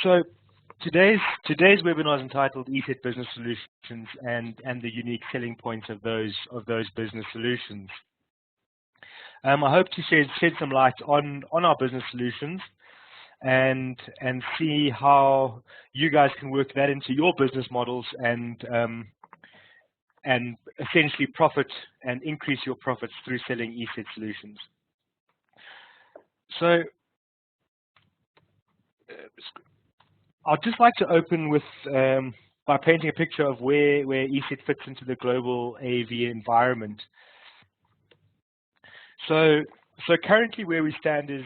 So today's webinar is entitled ESET Business Solutions and the unique selling points of those business solutions. I hope to shed some light on our business solutions and see how you guys can work that into your business models and essentially profit and increase your profits through selling ESET solutions. So I'd just like to open with by painting a picture of where ESET fits into the global AV environment. So currently where we stand is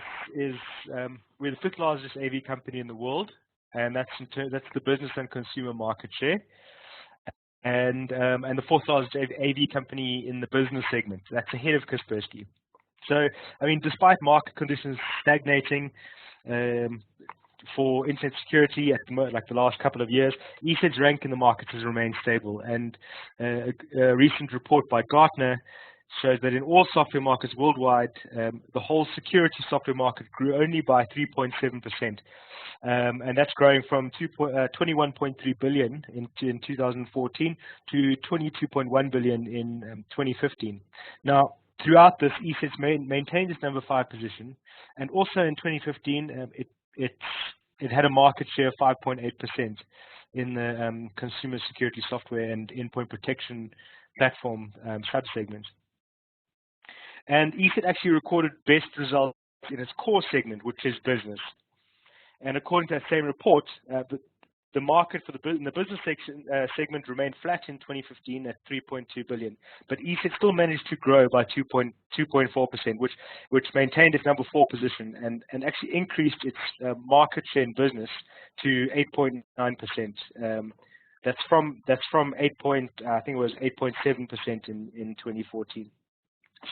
we're the fifth largest AV company in the world, and that's the business and consumer market share, and the fourth largest AV company in the business segment. That's ahead of Kaspersky. So I mean, despite market conditions stagnating for internet security at the last couple of years, ESET's rank in the market has remained stable. And a recent report by Gartner shows that in all software markets worldwide, the whole security software market grew only by 3.7%, and that's growing from 21.3 billion in 2014 to 22.1 billion in 2015. Now, throughout this, ESET's maintained its number 5 position, and also in 2015, it had a market share of 5.8% in the consumer security software and endpoint protection platform subsegment. And ESET actually recorded best results in its core segment, which is business. And according to that same report, the market for in the business segment remained flat in 2015 at 3.2 billion, but ESET still managed to grow by 2.4%, which maintained its number 4 position and actually increased its market share in business to 8.9%. That's from I think it was 8.7% in 2014.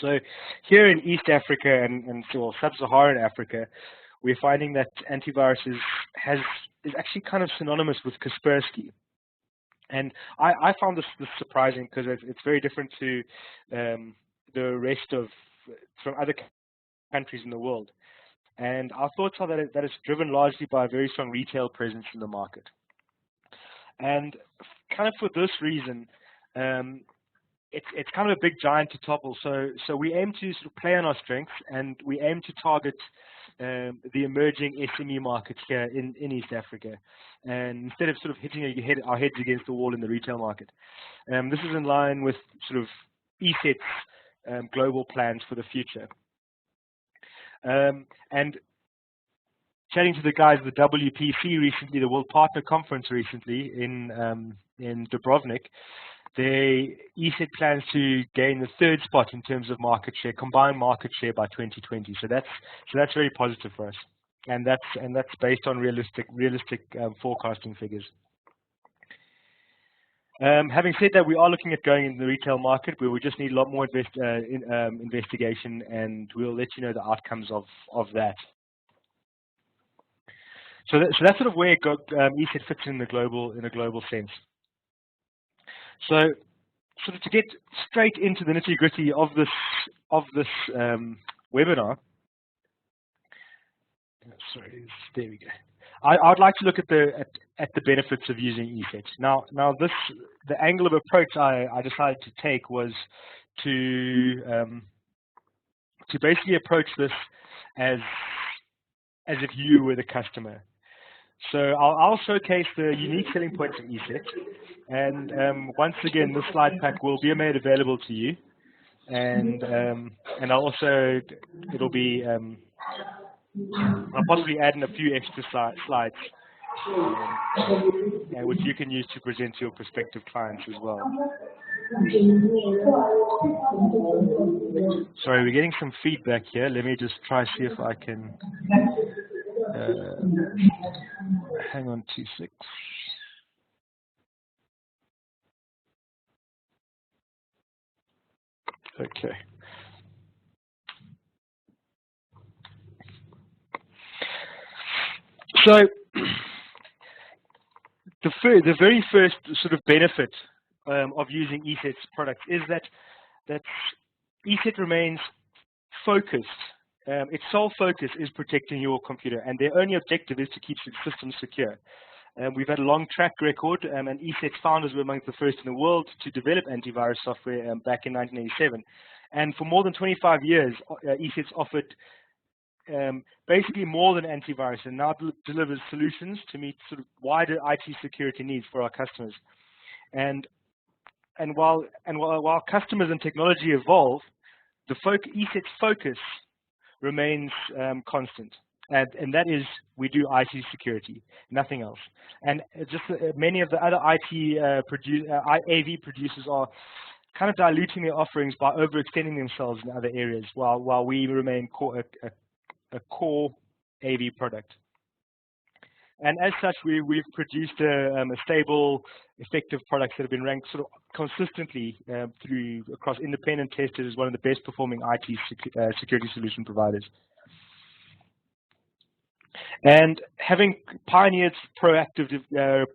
So here in East Africa and Sub-Saharan Africa, we're finding that antivirus is actually kind of synonymous with Kaspersky. And I found this surprising because it's very different to the rest from other countries in the world. And our thoughts are that it's driven largely by a very strong retail presence in the market. And kind of for this reason, it's kind of a big giant to topple. So we aim to sort of play on our strengths, and we aim to target the emerging SME markets here in East Africa, and instead of sort of hitting our heads against the wall in the retail market. This is in line with sort of ESET's global plans for the future. And chatting to the guys at the WPC recently, the World Partner Conference recently in Dubrovnik, ESET plans to gain the 3rd spot in terms of market share, combined market share by 2020. So that's very positive for us, and that's based on realistic forecasting figures. Having said that, we are looking at going into the retail market, where we just need a lot more investigation, and we'll let you know the outcomes of that. So that's sort of where ESET fits in a global sense. So sort of to get straight into the nitty-gritty of this webinar. Sorry, there we go. I'd like to look at the benefits of using ESET. Now the angle of approach I decided to take was to basically approach this as if you were the customer. So I'll showcase the unique selling points of ESET, and once again, the slide pack will be made available to you, and I'll also I'll possibly add in a few extra slides, which you can use to present to your prospective clients as well. Sorry, we're getting some feedback here. Let me just try see if I can. Hang on 2 seconds. Okay. So the very first sort of benefit of using ESET's products is that ESET remains focused its sole focus is protecting your computer, and their only objective is to keep the system secure. We've had a long track record, and ESET's founders were among the first in the world to develop antivirus software back in 1987. And for more than 25 years, ESET's offered basically more than antivirus, and now delivers solutions to meet sort of wider IT security needs for our customers. And while customers and technology evolve, ESET's focus remains constant. And that is, we do IT security, nothing else. And just many of the other AV producers are kind of diluting their offerings by overextending themselves in other areas, while we remain a core AV product. And as such, we've produced a stable, effective products that have been ranked sort of consistently across independent testers as one of the best performing IT security solution providers. And having pioneered proactive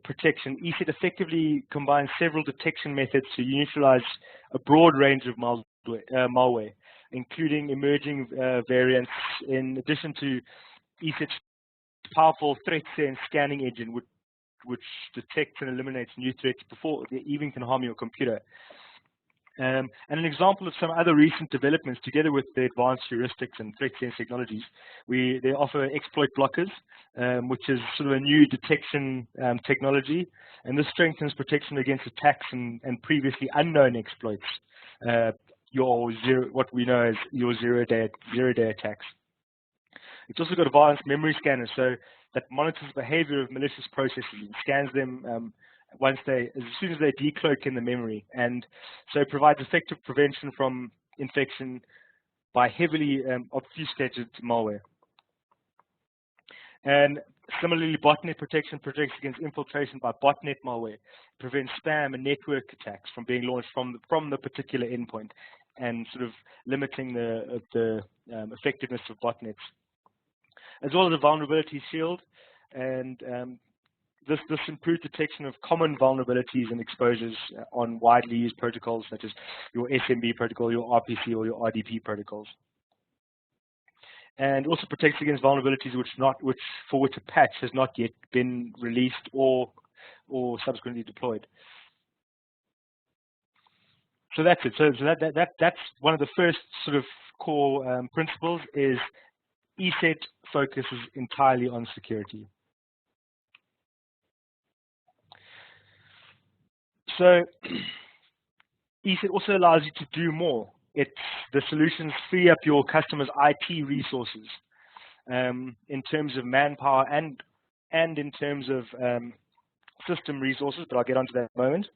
protection, ESET effectively combines several detection methods to neutralize a broad range of malware, including emerging variants, in addition to ESET's powerful threat sense scanning engine, which detects and eliminates new threats before they even can harm your computer. And an example of some other recent developments, together with the advanced heuristics and threat sense technologies, they offer exploit blockers, which is sort of a new detection technology, and this strengthens protection against attacks and previously unknown exploits. What we know as your zero-day attacks. It's also got advanced memory scanners, so that monitors the behavior of malicious processes and scans them as soon as they decloak in the memory, and so it provides effective prevention from infection by heavily obfuscated malware. And similarly, botnet protection protects against infiltration by botnet malware, prevents spam and network attacks from being launched from the particular endpoint, and sort of limiting the effectiveness of botnets, as well as a vulnerability shield, and this improved detection of common vulnerabilities and exposures on widely used protocols such as your SMB protocol, your RPC, or your RDP protocols. And also protects against vulnerabilities for which a patch has not yet been released or subsequently deployed. So that's it. So that's one of the first sort of core principles is ESET focuses entirely on security. So ESET also allows you to do more. The solutions free up your customers' IT resources in terms of manpower and in terms of system resources, but I'll get onto that in a moment.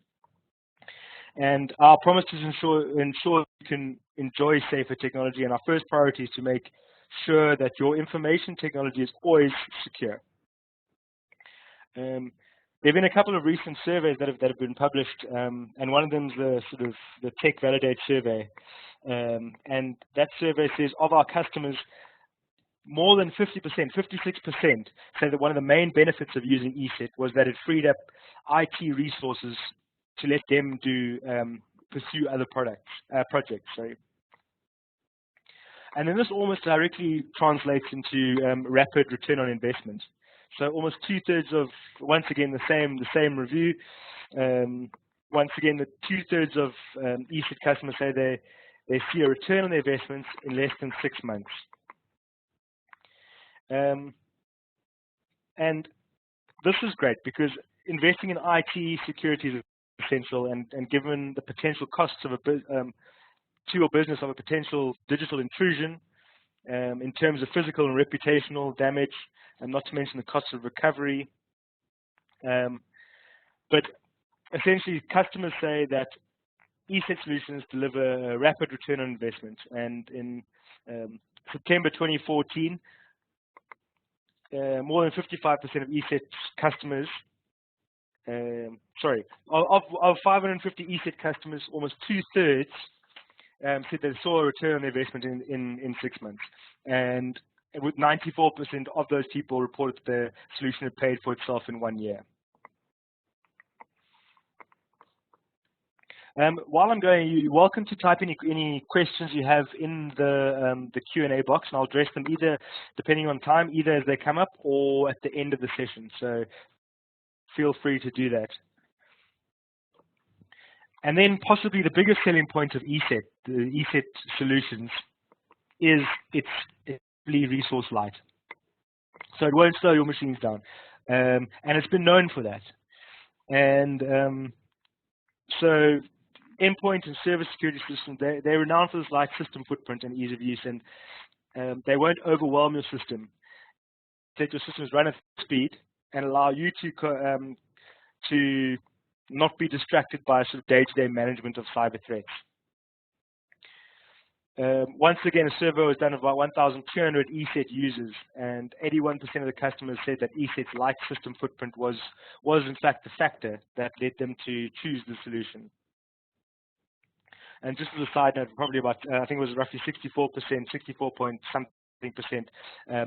And our promise is ensure you can enjoy safer technology, and our first priority is to make sure that your information technology is always secure. There have been a couple of recent surveys that have been published, and one of them is the Tech Validate survey, and that survey says of our customers, more than 50%, 56%, say that one of the main benefits of using ESET was that it freed up IT resources to let them pursue other projects. Sorry. And then this almost directly translates into rapid return on investment. So almost 2/3 of, once again, the same review. Once again, the 2/3 of ESET customers say they see a return on their investments in less than 6 months. And this is great because investing in IT security is essential, and given the potential costs of to your business of a potential digital intrusion, in terms of physical and reputational damage, and not to mention the cost of recovery. But essentially, customers say that ESET solutions deliver a rapid return on investment. And in September 2014, more than 55% of ESET customers, of 550 ESET customers, almost 2/3 said they saw a return on investment in 6 months. And with 94% of those people reported that the solution had paid for itself in 1 year. While I'm going, you're welcome to type any questions you have in the Q&A box, and I'll address them either, depending on time, either as they come up or at the end of the session. So feel free to do that. And then possibly the biggest selling point of ESET, the ESET solutions, is it's really resource light. So it won't slow your machines down. And it's been known for that. And so endpoint and service security systems, they're renowned for this light system footprint and ease of use, and they won't overwhelm your system. Let your systems run at speed and allow you to not be distracted by sort of day-to-day management of cyber threats. Once again, a survey was done of about 1,200 ESET users, and 81% of the customers said that ESET's light system footprint was in fact the factor that led them to choose the solution. And just as a side note, probably about, I think it was roughly 64%, 64-point-something%,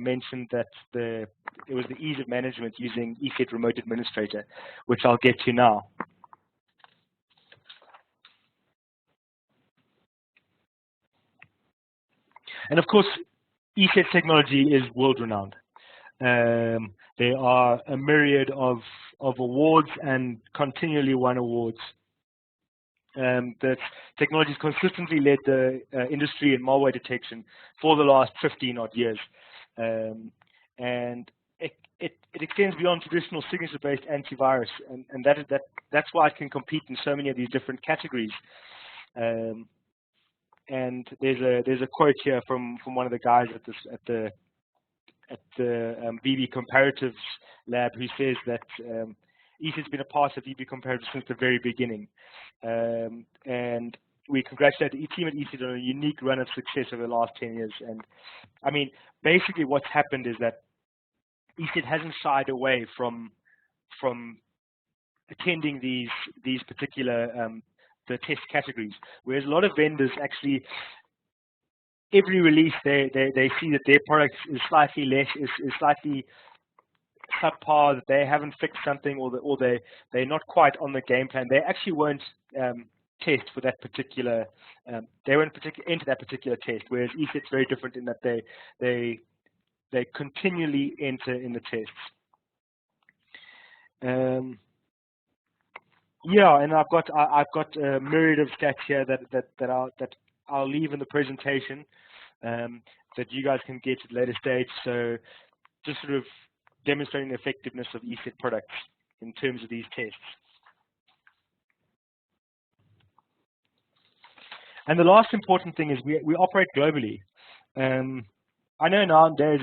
mentioned that it was the ease of management using ESET Remote Administrator, which I'll get to now. And of course, ESET technology is world-renowned. There are a myriad of awards and continually won awards. That technology has consistently led the industry in malware detection for the last 15-odd years. And it extends beyond traditional signature-based antivirus, and that's why it can compete in so many of these different categories. And there's a quote here from one of the guys at the VB Comparatives lab who says that ESET's been a part of VB Comparatives since the very beginning, and we congratulate the team at ESET on a unique run of success over the last 10 years. And I mean, basically what's happened is that ESET hasn't shied away from attending these particular the test categories, whereas a lot of vendors actually, every release they see that their product is slightly less, is slightly subpar, that they haven't fixed something, or they're not quite on the game plan. They actually won't test for that particular, they won't enter that particular test, whereas ESET's very different in that they continually enter in the tests. Yeah, and I've got a myriad of stats here that I'll leave in the presentation that you guys can get at a later stage. So just sort of demonstrating the effectiveness of ESET products in terms of these tests. And the last important thing is we operate globally. I know nowadays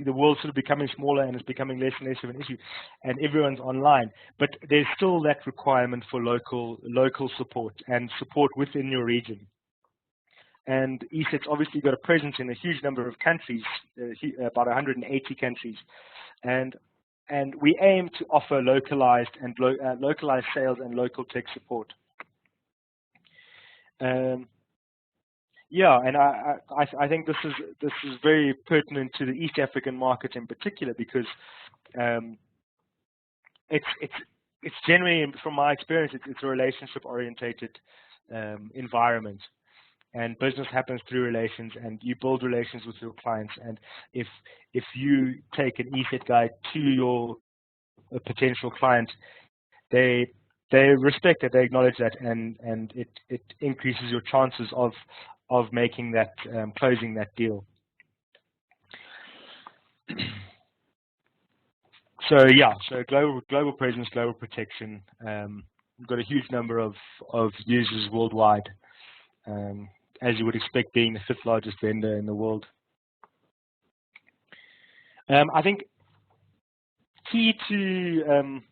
the world's sort of becoming smaller and it's becoming less and less of an issue, and everyone's online. But there's still that requirement for local support and support within your region. And ESET's obviously got a presence in a huge number of countries, about 180 countries, and we aim to offer localized sales and local tech support. Yeah, and I think this is very pertinent to the East African market in particular, because it's generally, from my experience, it's a relationship-orientated environment, and business happens through relations, and you build relations with your clients. And if you take an ESET guide to your potential client, they respect that, they acknowledge that, and it increases your chances of making that, closing that deal. So yeah, so global presence, global protection. We've got a huge number of users worldwide, as you would expect, being the 5th largest vendor in the world. I think key to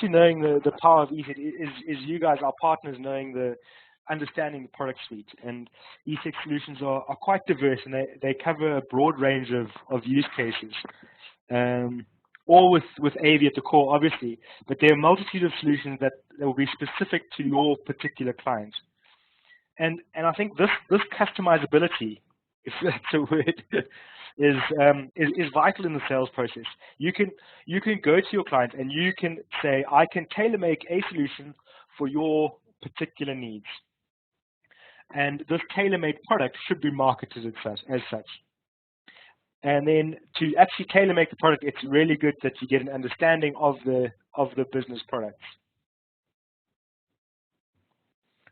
knowing the power of ESET is you guys, our partners, understanding the product suite. And ESET solutions are quite diverse, and they cover a broad range of use cases, all with AV at the core, obviously, but there are a multitude of solutions that will be specific to your particular client. And I think this customizability if that's a word, is vital in the sales process. You can go to your client and you can say, I can tailor make a solution for your particular needs. And this tailor-made product should be marketed as such. And then to actually tailor make the product, it's really good that you get an understanding of the business products.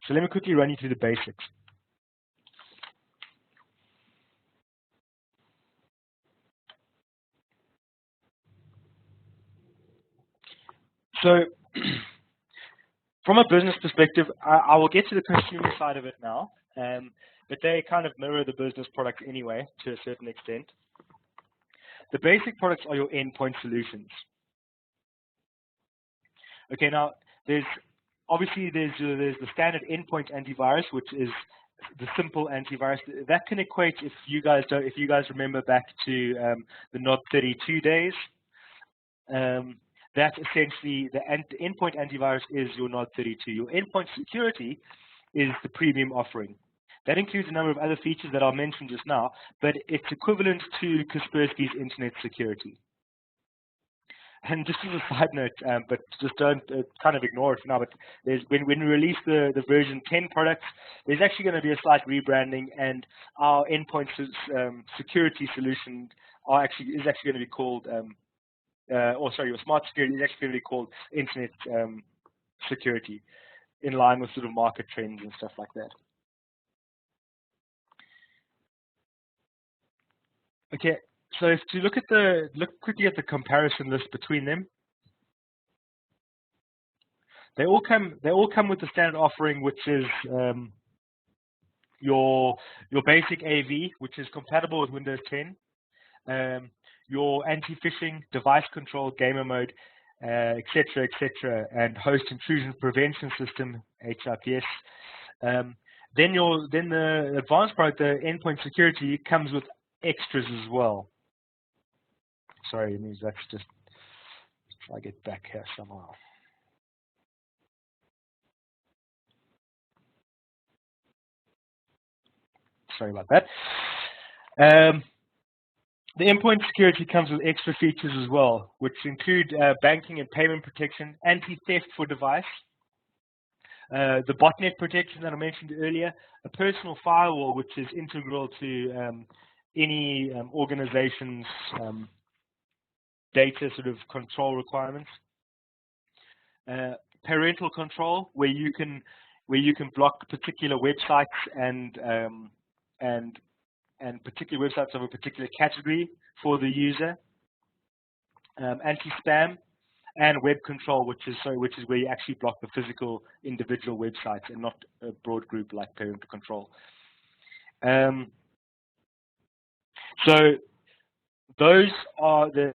So let me quickly run you through the basics. So from a business perspective, I will get to the consumer side of it now, but they kind of mirror the business product anyway to a certain extent. The basic products are your endpoint solutions. Okay, now there's the standard endpoint antivirus, which is the simple antivirus. That can equate, if you guys remember back to the NOD 32 days. That essentially the endpoint antivirus is your NOD 32. Your endpoint security is the premium offering. That includes a number of other features that I'll mention just now, but it's equivalent to Kaspersky's internet security. And just as a side note, but just don't kind of ignore it for now, but when we release the version 10 products, there's actually going to be a slight rebranding, and our endpoint security solution is actually going to be called, your smart security is actually going to be called internet security, in line with sort of market trends and stuff like that. Okay, so if you look quickly at the comparison list between them, they all come with the standard offering, which is your basic AV, which is compatible with Windows 10, your anti-phishing, device control, gamer mode, etc., and host intrusion prevention system, HIPS. Then the advanced product, the endpoint security, comes with extras as well. Sorry, it means that's just try to get back here somehow. Sorry about that. The endpoint security comes with extra features as well, which include banking and payment protection, anti-theft for device, the botnet protection that I mentioned earlier, a personal firewall, which is integral to any organization's data sort of control requirements. Parental control, where you can block particular websites and particular websites of a particular category for the user. Anti-spam and web control, which is where you actually block the physical individual websites and not a broad group like parental control. So those are the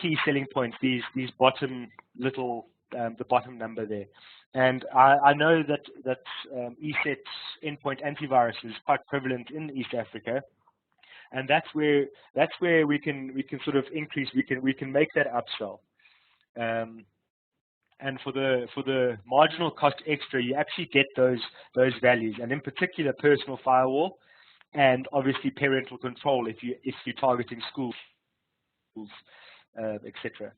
key selling points. These bottom the bottom number there, and I know that ESET endpoint antivirus is quite prevalent in East Africa, and that's where we can sort of increase. We can make that upsell, and for the marginal cost extra, you actually get those values, and in particular personal firewall. And obviously parental control if you're targeting schools, etc.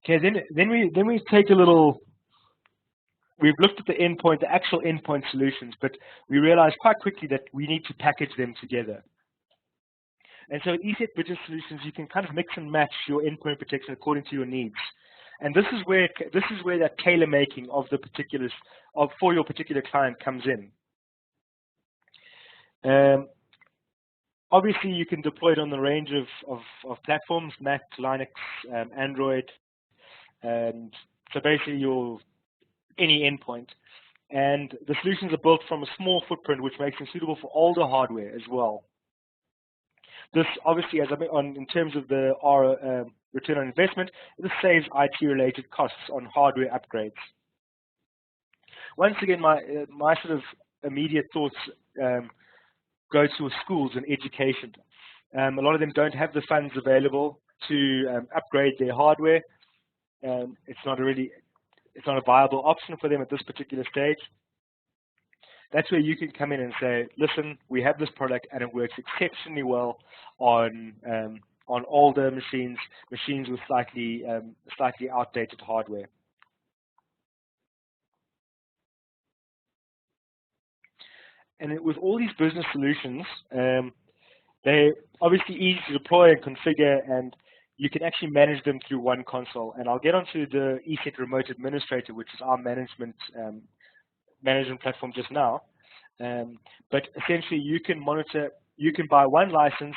Okay, then we take a little. We've looked at the actual endpoint solutions, but we realized quite quickly that we need to package them together. And so ESET Business Solutions, you can kind of mix and match your endpoint protection according to your needs. And this is where that tailor making of the particulars for your particular client comes in. Obviously, you can deploy it on the range of platforms: Mac, Linux, Android, and so basically any endpoint. And the solutions are built from a small footprint, which makes them suitable for older hardware as well. This obviously, as I mean, in terms of the return on investment, this saves IT-related costs on hardware upgrades. Once again, my sort of immediate thoughts go to schools and education. A lot of them don't have the funds available to upgrade their hardware, it's not a viable option for them at this particular stage. That's where you can come in and say, listen, we have this product and it works exceptionally well on older machines with slightly outdated hardware. And with all these business solutions, they're obviously easy to deploy and configure, and you can actually manage them through one console. And I'll get onto the ESET Remote Administrator, which is our management platform just now. But essentially, you can buy one license,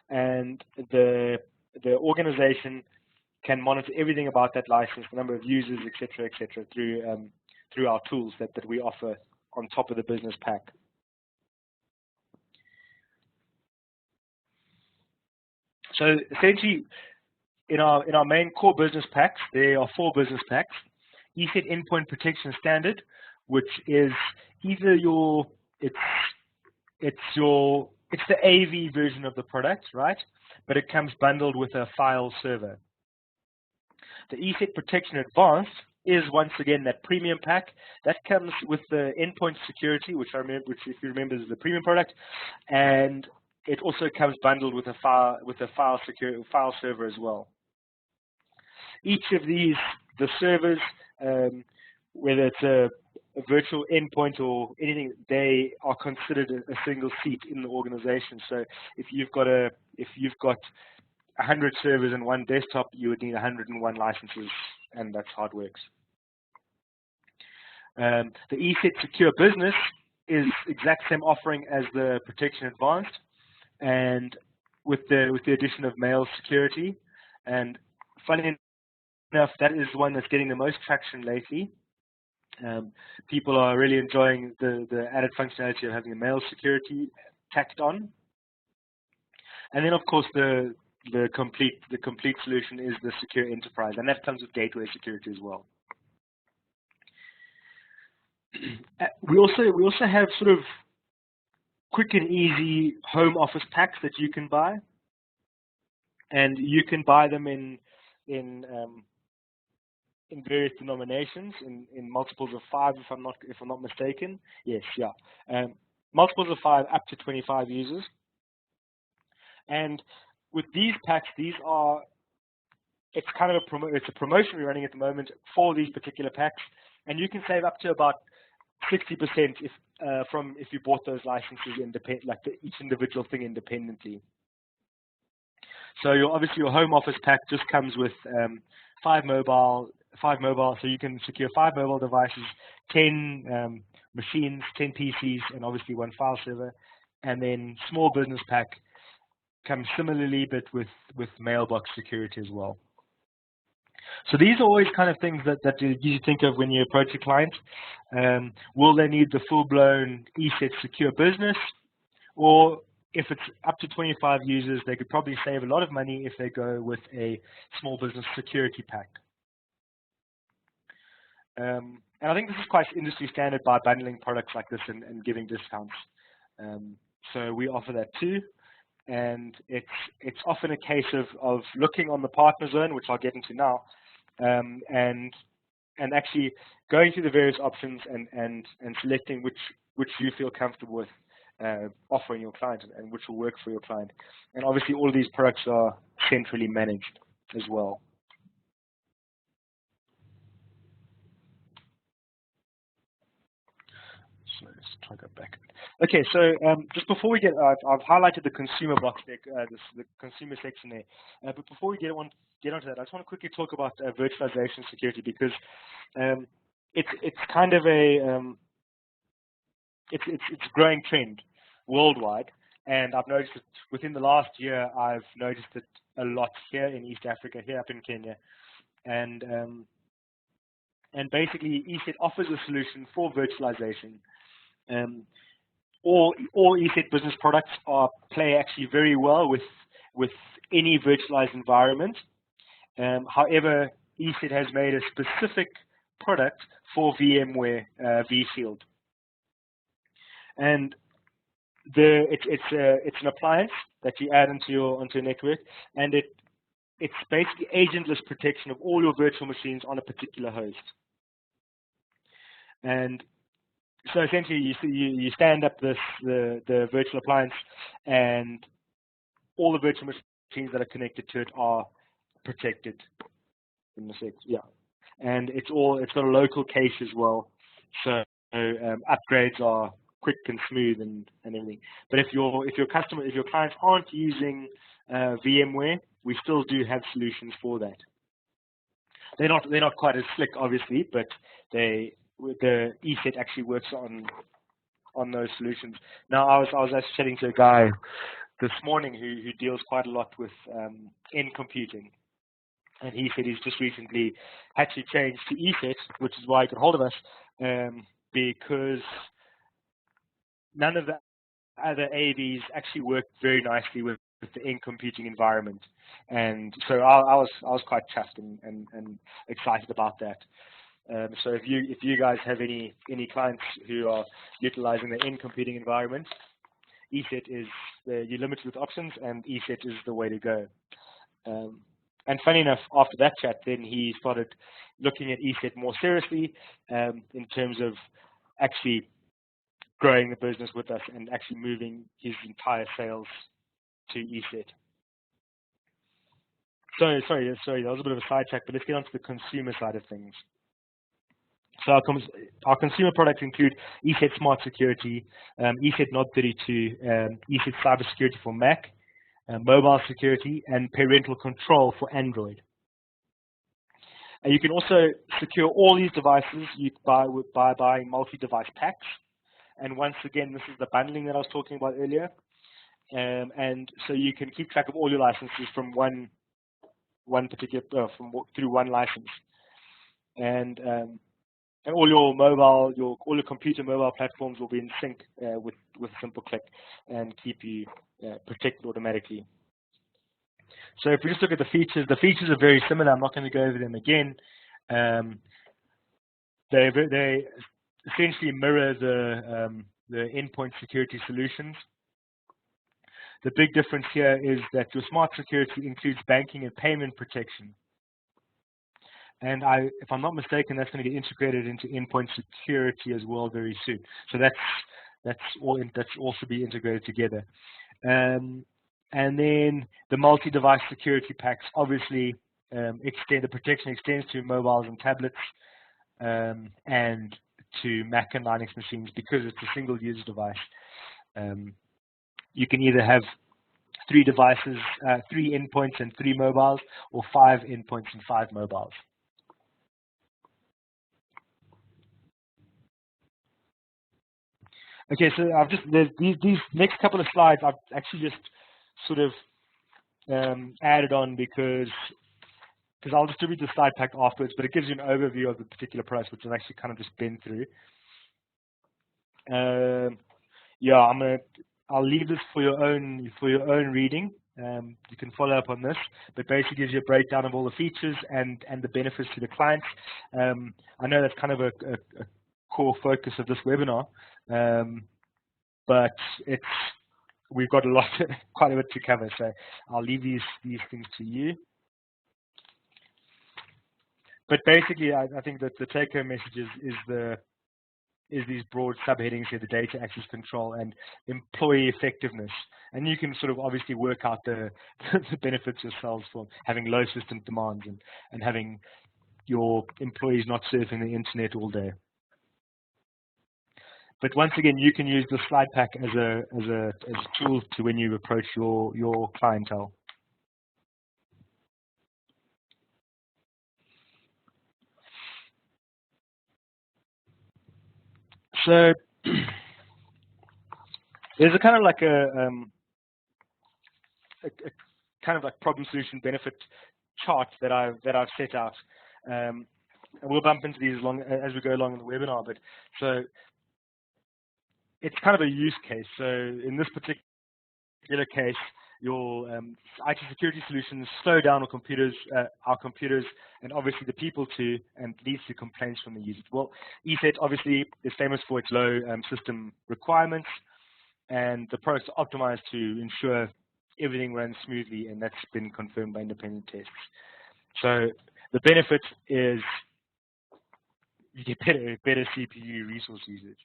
and the organization can monitor everything about that license, the number of users, etc., through our tools that we offer on top of the business pack. So essentially, in our main core business packs, there are 4 business packs. ESET Endpoint Protection Standard, which is either it's the AV version of the product, right? But it comes bundled with a file server. The ESET Protection Advanced is once again that premium pack that comes with the endpoint security, which if you remember is the premium product, and it also comes bundled with a file server as well. Each of these, the servers, whether it's a virtual endpoint or anything, they are considered a single seat in the organization. So if you've got 100 servers and one desktop, you would need 101 licenses, and that's how it works. The ESET Secure Business is exact same offering as the Protection Advanced, and with the addition of mail security. And funny enough, that is the one that's getting the most traction lately. People are really enjoying the added functionality of having the mail security tacked on. And then, of course, the complete solution is the Secure Enterprise, and that comes with gateway security as well. We also have sort of quick and easy home office packs that you can buy, and you can buy them in various denominations, in multiples of 5, if I'm not mistaken. Yes, yeah, multiples of 5 up to 25 users. And with these packs, it's kind of a promotion we're running at the moment for these particular packs, and you can save up to about 60% if you bought those licenses each individual thing independently. So obviously your home office pack just comes with 5 mobile, so you can secure 5 mobile devices, 10 machines, 10 PCs, and obviously 1 file server. And then small business pack comes similarly, but with mailbox security as well. So these are always kind of things that you think of when you approach a client. Will they need the full-blown ESET Secure Business? Or if it's up to 25 users, they could probably save a lot of money if they go with a small business security pack. And I think this is quite industry standard by bundling products like this and giving discounts. So we offer that too. And it's often a case of looking on the partner zone, which I'll get into now, and actually going through the various options and selecting which you feel comfortable with offering your client and which will work for your client. And obviously all of these products are centrally managed as well. So let's try to go back. Okay, so just before we get, I've highlighted the consumer box there, the consumer section there. But before we get onto that, I just want to quickly talk about virtualization security, because it's kind of it's a growing trend worldwide, and I've noticed it within the last year. I've noticed it a lot here in East Africa, here up in Kenya, and basically ESET offers a solution for virtualization. All ESET business products play actually very well with any virtualized environment. However, ESET has made a specific product for VMware vShield, and it's an appliance that you add onto your network, and it's basically agentless protection of all your virtual machines on a particular host. And so essentially, you stand up the virtual appliance, and all the virtual machines that are connected to it are protected. In the sense, yeah, and it's got a local cache as well, so upgrades are quick and smooth and everything. But if your clients aren't using VMware, we still do have solutions for that. They're not quite as slick, obviously, but the ESET actually works on those solutions. Now, I was actually chatting to a guy this morning who deals quite a lot with in computing, and he said he's just recently had to change to ESET, which is why he got hold of us, because none of the other AVs actually work very nicely with the in computing environment, and so I was quite chuffed and excited about that. So if you guys have any clients who are utilizing the in computing environment, ESET is you're limited with options, and ESET is the way to go. And funny enough, after that chat, then he started looking at ESET more seriously in terms of actually growing the business with us and actually moving his entire sales to ESET. So sorry, that was a bit of a sidetrack, but let's get on to the consumer side of things. So our consumer products include ESET Smart Security, ESET Nod 32, ESET Cybersecurity for Mac, mobile security, and parental control for Android. You can also secure all these devices by buying multi-device packs. And once again, this is the bundling that I was talking about earlier. And so you can keep track of all your licenses from one particular through one license. And all your computer mobile platforms will be in sync with a simple click and keep you protected automatically. So if we just look at the features are very similar. I'm not going to go over them again. They essentially mirror the endpoint security solutions. The big difference here is that your smart security includes banking and payment protection. And if I'm not mistaken, that's going to get integrated into endpoint security as well very soon. So that's also be integrated together. And then the multi-device security packs obviously the protection extends to mobiles and tablets and to Mac and Linux machines because it's a single-use device. You can either have 3 devices, 3 endpoints and 3 mobiles, or 5 endpoints and 5 mobiles. Okay, so these next couple of slides I've actually just sort of added on because I'll distribute the slide pack afterwards, but it gives you an overview of the particular price, which I've actually kind of just been through. Yeah, I'll leave this for your own reading. You can follow up on this, but basically gives you a breakdown of all the features and the benefits to the clients. I know that's kind of a core focus of this webinar, but we've got quite a bit to cover, so I'll leave these things to you. But basically, I think that the take-home message is these broad subheadings here: the data access control and employee effectiveness. And you can sort of obviously work out the benefits yourselves for having low system demands and having your employees not surfing the internet all day. But once again, you can use the slide pack as a tool to when you approach your clientele. So there's a kind of like a kind of like problem solution benefit chart that I've set out, and we'll bump into these as we go along in the webinar. But so it's kind of a use case. So in this particular case, your IT security solutions slow down our computers, and obviously the people too, and leads to complaints from the users. Well, ESET obviously is famous for its low system requirements, and the products are optimized to ensure everything runs smoothly, and that's been confirmed by independent tests. So the benefit is you get better CPU resource usage.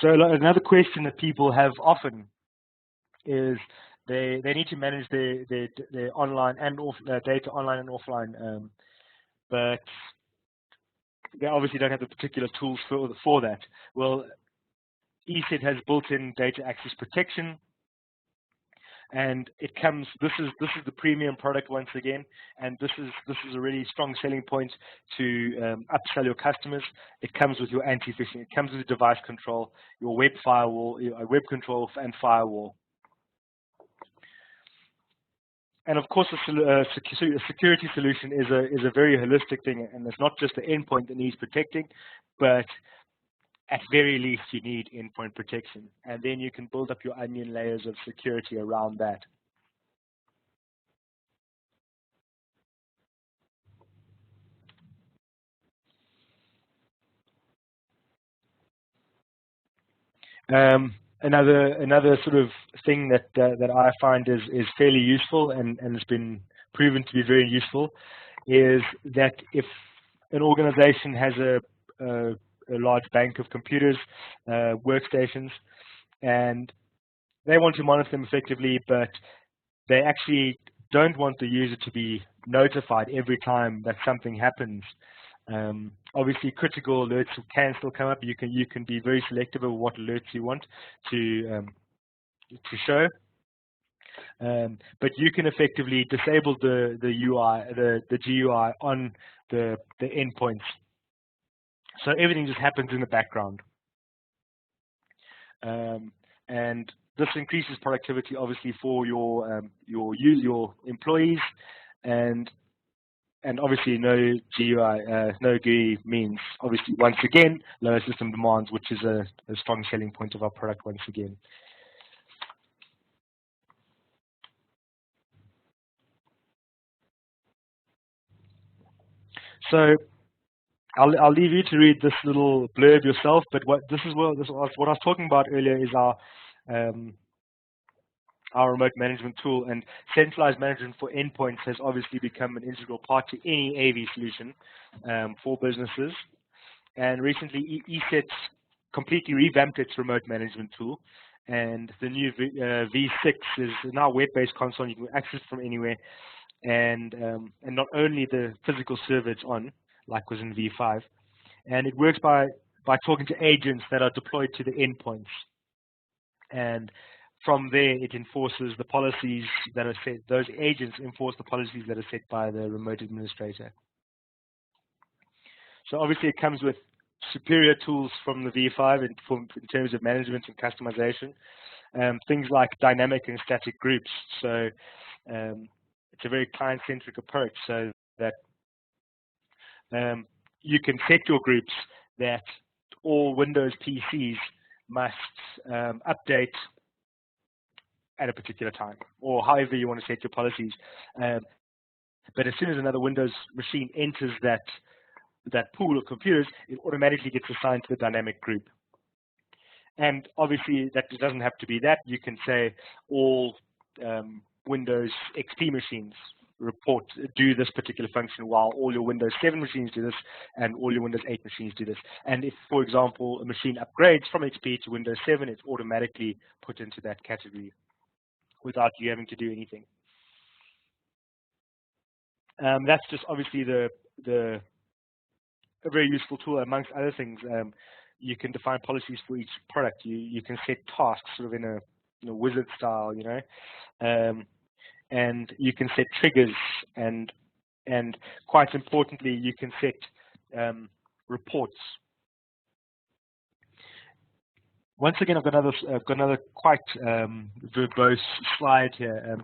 So another question that people have often is they need to manage their online and off data online and offline, but they obviously don't have the particular tools for that. Well, ESET has built-in data access protection, and it comes. This is the premium product once again, and this is a really strong selling point to upsell your customers. It comes with your anti-phishing. It comes with device control, your web firewall, web control, and firewall. And of course, a security solution is a very holistic thing, and it's not just the endpoint that needs protecting, but at very least you need endpoint protection, and then you can build up your onion layers of security around that. Another sort of thing that I find is fairly useful and has been proven to be very useful is that if an organization has a large bank of computers, workstations, and they want to monitor them effectively, but they actually don't want the user to be notified every time that something happens. Obviously, critical alerts can still come up. You can be very selective of what alerts you want to show, but you can effectively disable the UI, the GUI on the endpoints, so everything just happens in the background, and this increases productivity, obviously, for your employees, and obviously no GUI means, obviously, once again, lower system demands, which is a strong selling point of our product once again. So I'll leave you to read this little blurb yourself, but what I was talking about earlier is our remote management tool, and centralized management for endpoints has obviously become an integral part to any AV solution for businesses. And recently, ESET completely revamped its remote management tool, and the new V6 is now a web-based console. You can access from anywhere, and not only the physical server it's on, like was in V5, and it works by talking to agents that are deployed to the endpoints, and from there, it enforces the policies that are set. Those agents enforce the policies that are set by the remote administrator. So obviously, it comes with superior tools from the V5 in terms of management and customization. Things like dynamic and static groups. So it's a very client-centric approach, so that you can set your groups that all Windows PCs must update at a particular time, or however you want to set your policies. But as soon as another Windows machine enters that pool of computers, it automatically gets assigned to the dynamic group. And obviously, that doesn't have to be that. You can say all Windows XP machines do this particular function, while all your Windows 7 machines do this, and all your Windows 8 machines do this. And if, for example, a machine upgrades from XP to Windows 7, it's automatically put into that category without you having to do anything. That's just obviously a very useful tool. Amongst other things, you can define policies for each product. You can set tasks sort of in a wizard style, and you can set triggers, and quite importantly, you can set reports. Once again, I've got another quite verbose slide here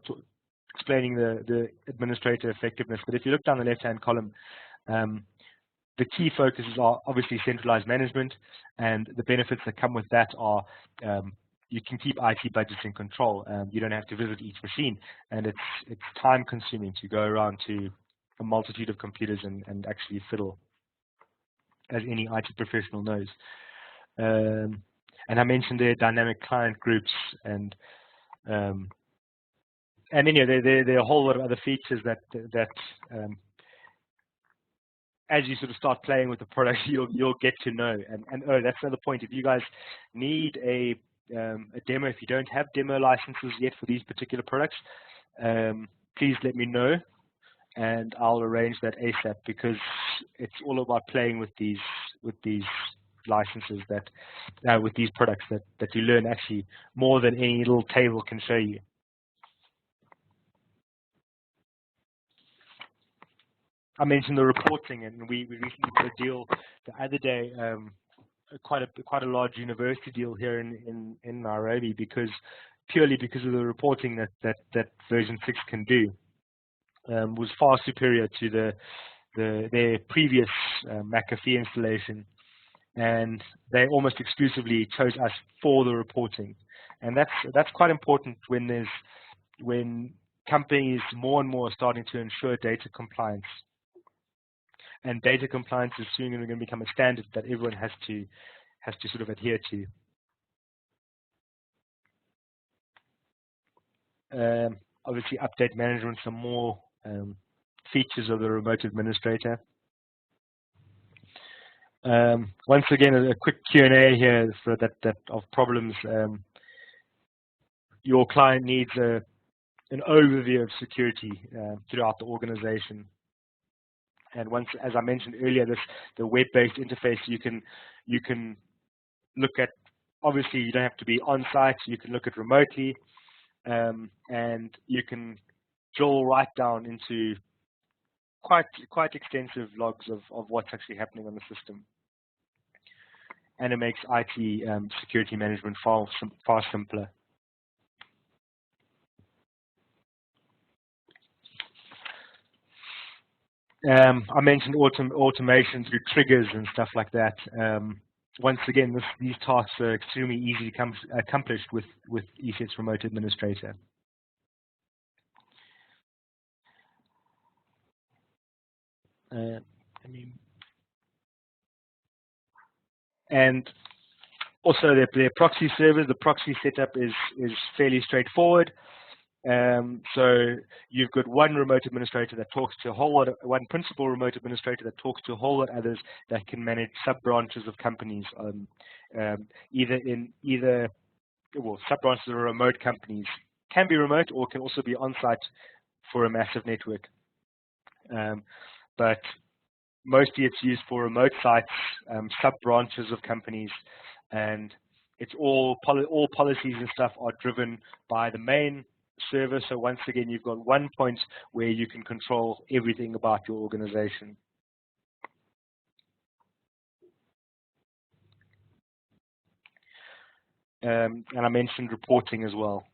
explaining the administrator effectiveness. But if you look down the left-hand column, the key focuses are obviously centralized management, and the benefits that come with that are you can keep IT budgets in control. You don't have to visit each machine, and it's time-consuming to go around to a multitude of computers and actually fiddle, as any IT professional knows. And I mentioned their dynamic client groups and then, there are a whole lot of other features that as you sort of start playing with the product, you'll get to know. And oh, that's another point. If you guys need a demo, if you don't have demo licenses yet for these particular products, please let me know, and I'll arrange that ASAP, because it's all about playing with these licenses with these products that you learn actually more than any little table can show you. I mentioned the reporting, and we recently did a deal the other day, quite a large university deal here in Nairobi, purely because of the reporting that version 6 can do, was far superior to their previous McAfee installation, and they almost exclusively chose us for the reporting, and that's quite important when companies more and more are starting to ensure data compliance. And data compliance is soon going to become a standard that everyone has to sort of adhere to. Obviously, update management, some more features of the remote administrator. Once again, a quick Q&A here for that of problems. Your client needs an overview of security throughout the organization. And once, as I mentioned earlier, the web-based interface, you can look at. Obviously, you don't have to be on site. You can look at remotely, and you can drill right down into quite extensive logs of what's actually happening on the system. And it makes IT security management far simpler. I mentioned automation through triggers and stuff like that. Once again, these tasks are extremely easily accomplished with ESET's remote administrator. And also their proxy servers, the proxy setup is fairly straightforward. So you've got one remote administrator that talks to a whole lot of, one principal remote administrator that talks to a whole lot of others that can manage sub-branches of companies, sub-branches of remote companies can be remote or can also be on-site for a massive network. But mostly it's used for remote sites, sub-branches of companies, and it's all policies and stuff are driven by the main server. So once again, you've got one point where you can control everything about your organization. And I mentioned reporting as well.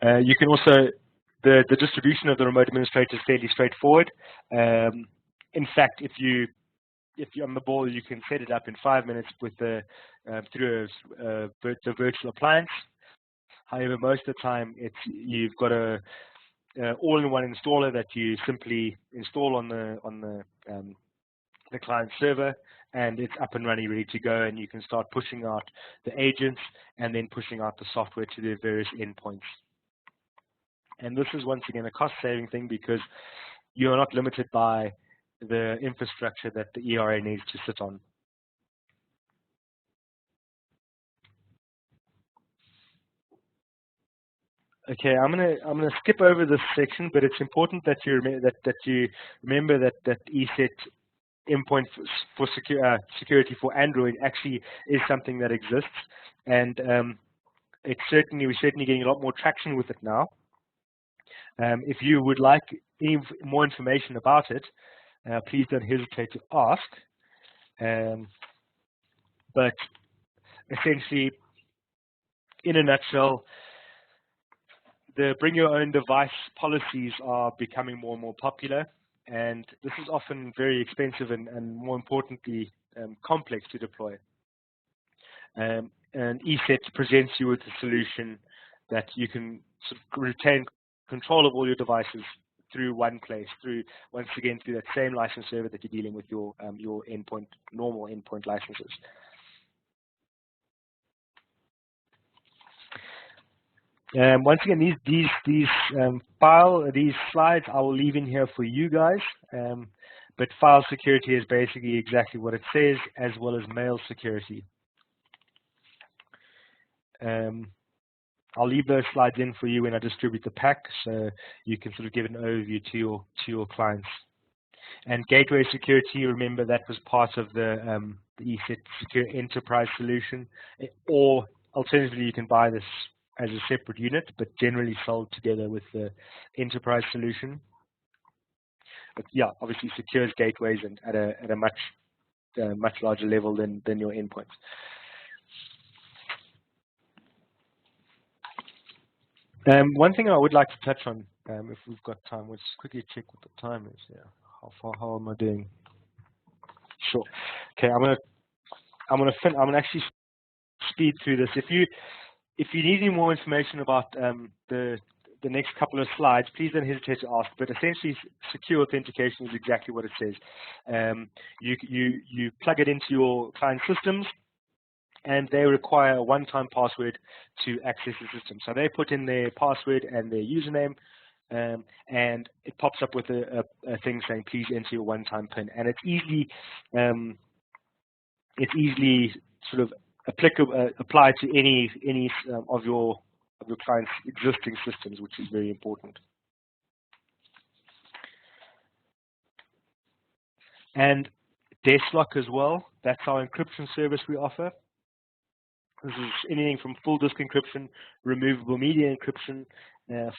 You can also, the distribution of the remote administrator is fairly straightforward. In fact, if you're on the ball, you can set it up in 5 minutes with through the virtual appliance. However, most of the time, you've got a all-in-one installer that you simply install on the client server, and it's up and running, ready to go, and you can start pushing out the agents and then pushing out the software to their various endpoints. And this is once again a cost-saving thing because you're not limited by the infrastructure that the ERA needs to sit on. Okay, I'm gonna skip over this section, but it's important that you remember that ESET endpoint for security for Android actually is something that exists, and we're certainly getting a lot more traction with it now. If you would like any more information about it, please don't hesitate to ask. But essentially, in a nutshell, the bring your own device policies are becoming more and more popular, and this is often very expensive and more importantly, complex to deploy. And ESET presents you with a solution that you can sort of retain control of all your devices through one place, once again through that same license server that you're dealing with your normal endpoint licenses. Once again, these slides I will leave in here for you guys. But file security is basically exactly what it says, as well as mail security. I'll leave those slides in for you when I distribute the pack, so you can sort of give an overview to your clients. And gateway security, remember that was part of the ESET Secure Enterprise solution, or alternatively you can buy this as a separate unit, but generally sold together with the enterprise solution. But yeah, obviously secures gateways and at a much larger level than your endpoints. One thing I would like to touch on, if we've got time, let's quickly check what the time is. Yeah, how am I doing? Sure. Okay, I'm gonna actually speed through this. If you need any more information about the next couple of slides, please don't hesitate to ask. But essentially, secure authentication is exactly what it says. You plug it into your client systems, and they require a one-time password to access the system. So they put in their password and their username, and it pops up with a thing saying, "Please enter your one-time PIN." And it's easily sort of applied to any of your client's existing systems, which is very important. And DeskLock as well. That's our encryption service we offer. This is anything from full disk encryption, removable media encryption,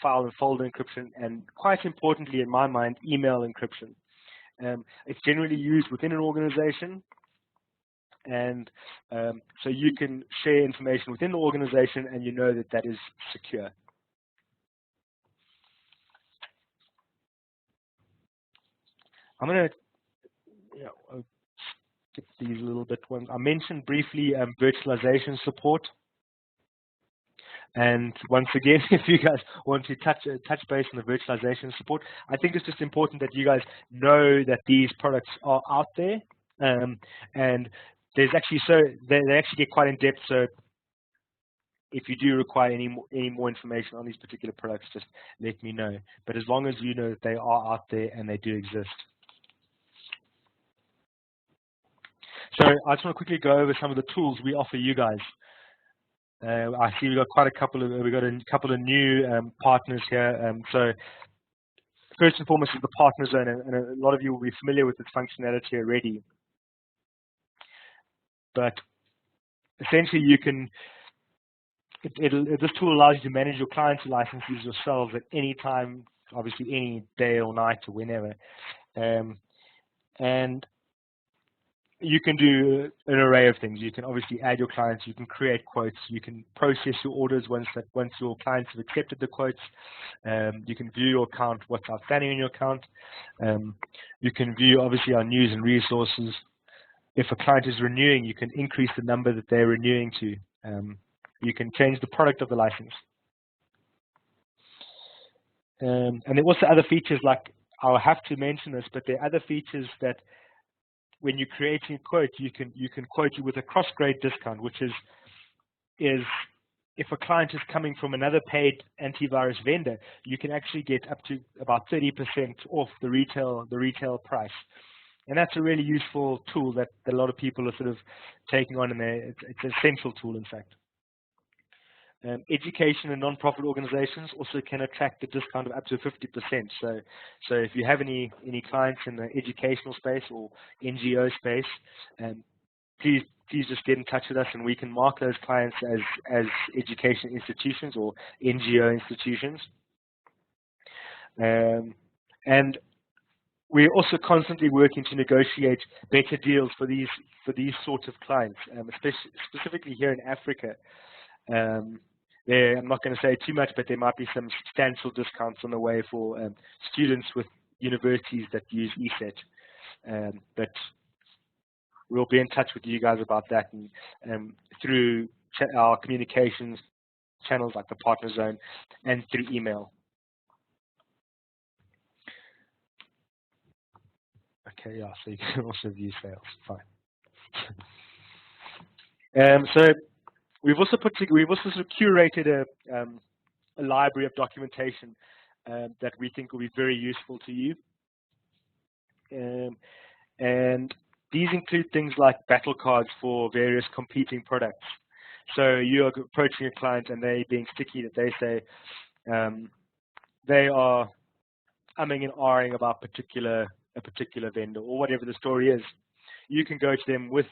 file and folder encryption, and quite importantly, in my mind, email encryption. It's generally used within an organization, and so you can share information within the organization, and you know that that is secure. I'm going to skip these a little bit. I mentioned briefly virtualization support. And once again, if you guys want to touch base on the virtualization support, I think it's just important that you guys know that these products are out there, and there's actually they actually get quite in depth. So if you do require any more information on these particular products, just let me know. But as long as you know that they are out there and they do exist. So I just want to quickly go over some of the tools we offer you guys. I see we've got a couple of new partners here. So first and foremost is the partner zone, and a lot of you will be familiar with this functionality already. But essentially, you can this tool allows you to manage your clients' licenses yourselves at any time, obviously any day or night or whenever, and you can do an array of things. You can obviously add your clients, you can create quotes, you can process your orders once your clients have accepted the quotes, you can view your account, what's outstanding in your account, you can view obviously our news and resources. If a client is renewing, you can increase the number that they're renewing to. You can change the product of the license. And there are also other features, like, I'll have to mention this, but there are other features that when you're creating a quote, you can quote you with a cross-grade discount, which is if a client is coming from another paid antivirus vendor, you can actually get up to about 30% off the retail price. And that's a really useful tool that a lot of people are sort of taking on, and it's an essential tool, in fact. Education and non-profit organizations also can attract a discount of up to 50%. So if you have any clients in the educational space or NGO space, please just get in touch with us, and we can mark those clients as education institutions or NGO institutions. And we're also constantly working to negotiate better deals for these sorts of clients, specifically here in Africa. I'm not going to say too much, but there might be some substantial discounts on the way for students with universities that use ESET. But we'll be in touch with you guys about that, and through our communications channels like the Partner Zone and through email. Okay, yeah, so you can also view sales. Fine. So we've also sort of curated a library of documentation that we think will be very useful to you. And these include things like battle cards for various competing products. So you're approaching a client and they being sticky that they say they are umming and ahhing about a particular vendor or whatever the story is. You can go to them with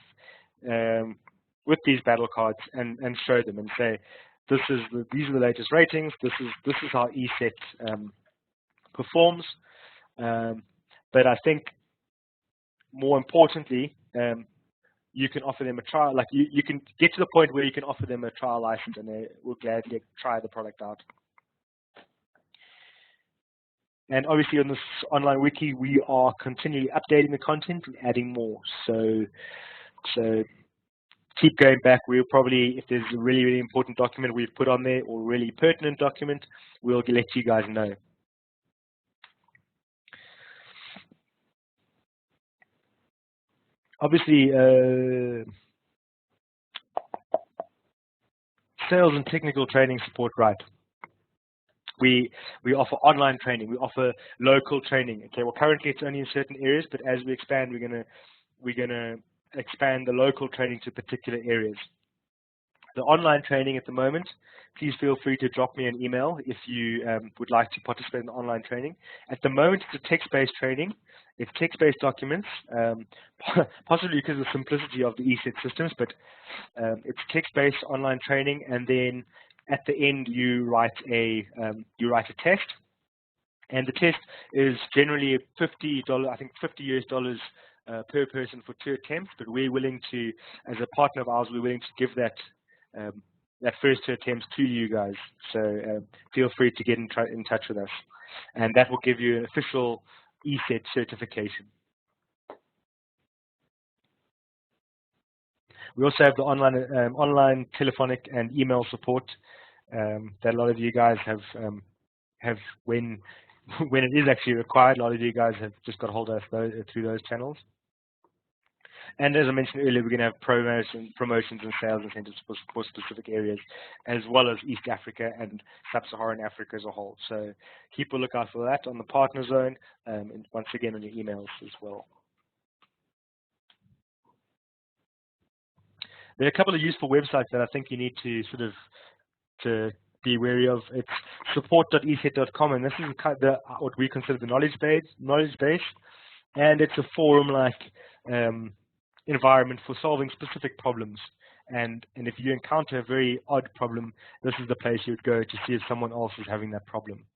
these battle cards and show them and say, these are the latest ratings. This is how ESET performs. But I think more importantly, you can offer them a trial. Like you can get to the point where you can offer them a trial license, and they will gladly try the product out. And obviously on this online wiki, we are continually updating the content and adding more. So keep going back. We'll probably, if there's a really, really important document we've put on there or really pertinent document, we'll let you guys know. Obviously, sales and technical training support, right? We offer online training. We offer local training. Okay, well, currently it's only in certain areas, but as we expand, we're gonna expand the local training to particular areas. The online training at the moment, please feel free to drop me an email if you would like to participate in the online training. At the moment, it's a text-based training. It's text-based documents, possibly because of the simplicity of the ESET systems, but it's text-based online training, and then at the end you write a test, and the test is generally $50, I think $50 per person for 2 attempts. But we're willing to, as a partner of ours, we're willing to give that first 2 attempts to you guys. So feel free to get in touch with us, and that will give you an official ESET certification. We also have the online telephonic and email support that a lot of you guys have when it is actually required. A lot of you guys have just got hold of us through those channels. And as I mentioned earlier, we're going to have promotions and sales incentives for specific areas, as well as East Africa and Sub-Saharan Africa as a whole. So keep a lookout for that on the partner zone, and once again on your emails as well. There are a couple of useful websites that I think you need to sort of to be wary of. It's support.eset.com, and this is what we consider the knowledge base, and it's a forum-like environment for solving specific problems. And if you encounter a very odd problem, this is the place you would go to see if someone else is having that problem.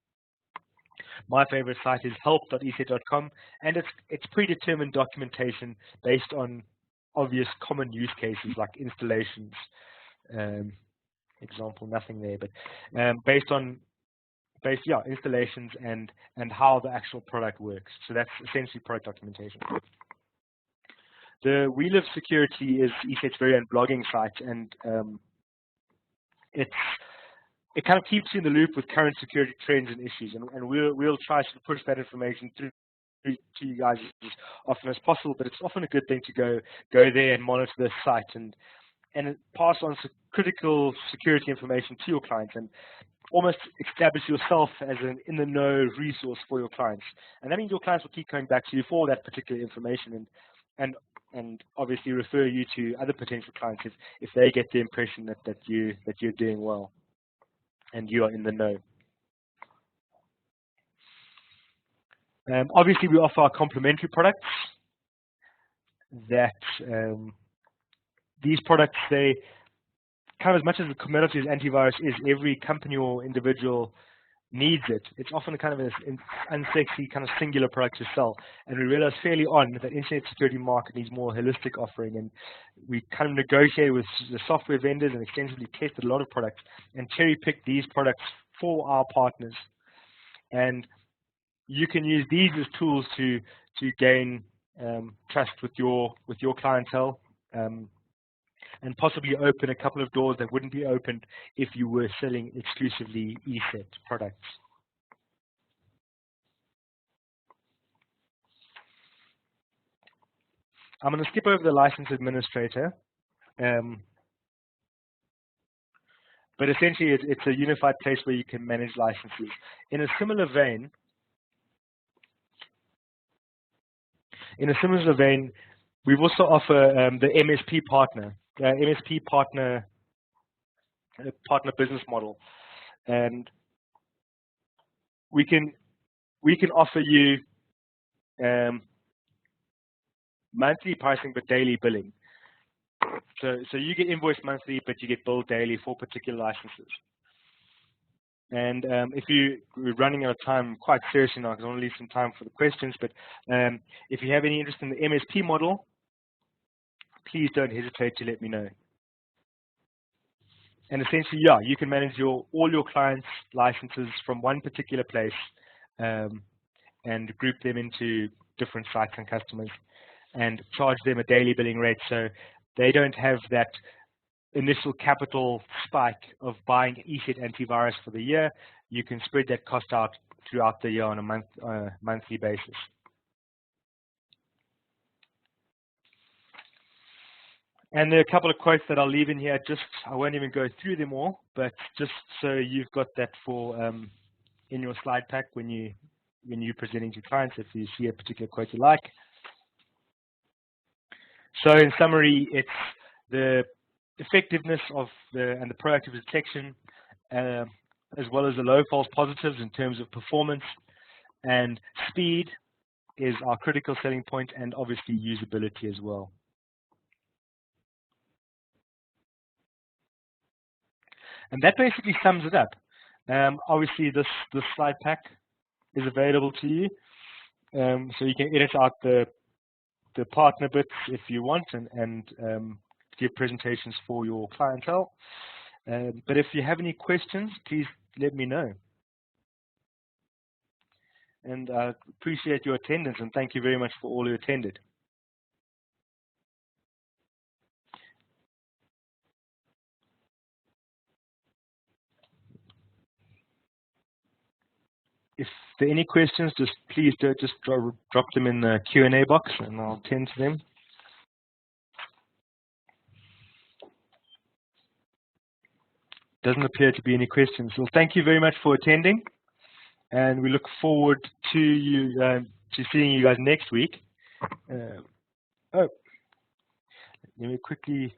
My favorite site is help.eset.com, and it's predetermined documentation based on obvious common use cases like installations. Example, nothing there, but based on installations and how the actual product works. So that's essentially product documentation. The We Live Security is ESET's very own blogging site, and it kind of keeps you in the loop with current security trends and issues, and we'll try to push that information through to you guys as often as possible. But it's often a good thing to go there and monitor the site and pass on critical security information to your clients, and almost establish yourself as an in-the-know resource for your clients. And that means your clients will keep coming back to you for that particular information, and obviously refer you to other potential clients if they get the impression that you're doing well and you are in the know. Obviously, we offer our complementary products. That these products, they kind of, as much as the commodity as antivirus is, every company or individual needs it. It's often kind of an unsexy, kind of singular product to sell. And we realized fairly on that the internet security market needs more holistic offering. And we kind of negotiated with the software vendors and extensively tested a lot of products and cherry-picked these products for our partners. And you can use these as tools to gain trust with your clientele, and possibly open a couple of doors that wouldn't be opened if you were selling exclusively ESET products. I'm going to skip over the license administrator, but essentially it's a unified place where you can manage licenses. In a similar vein, we also offer the MSP partner, partner business model, and we can offer you monthly pricing but daily billing. So you get invoiced monthly, but you get billed daily for particular licenses. And if we're running out of time quite seriously now, because I want to leave some time for the questions, but if you have any interest in the MSP model, please don't hesitate to let me know. And essentially, yeah, you can manage all your clients' licenses from one particular place and group them into different sites and customers and charge them a daily billing rate, so they don't have that initial capital spike of buying ESET antivirus for the year. You can spread that cost out throughout the year on a monthly basis. And there are a couple of quotes that I'll leave in here. I won't even go through them all, but just so you've got that for in your slide pack when you're presenting to clients, if you see a particular quote you like. So in summary, it's the effectiveness of and the proactive detection, as well as the low false positives in terms of performance, and speed is our critical selling point, and obviously usability as well. And that basically sums it up. Obviously, this slide pack is available to you, so you can edit out the partner bits if you want, and give presentations for your clientele. But if you have any questions, please let me know. And I appreciate your attendance, and thank you very much for all who attended. If there are any questions, please just drop them in the Q&A box, and I'll attend to them. Doesn't appear to be any questions. Well, thank you very much for attending, and we look forward to seeing you guys next week. Let me quickly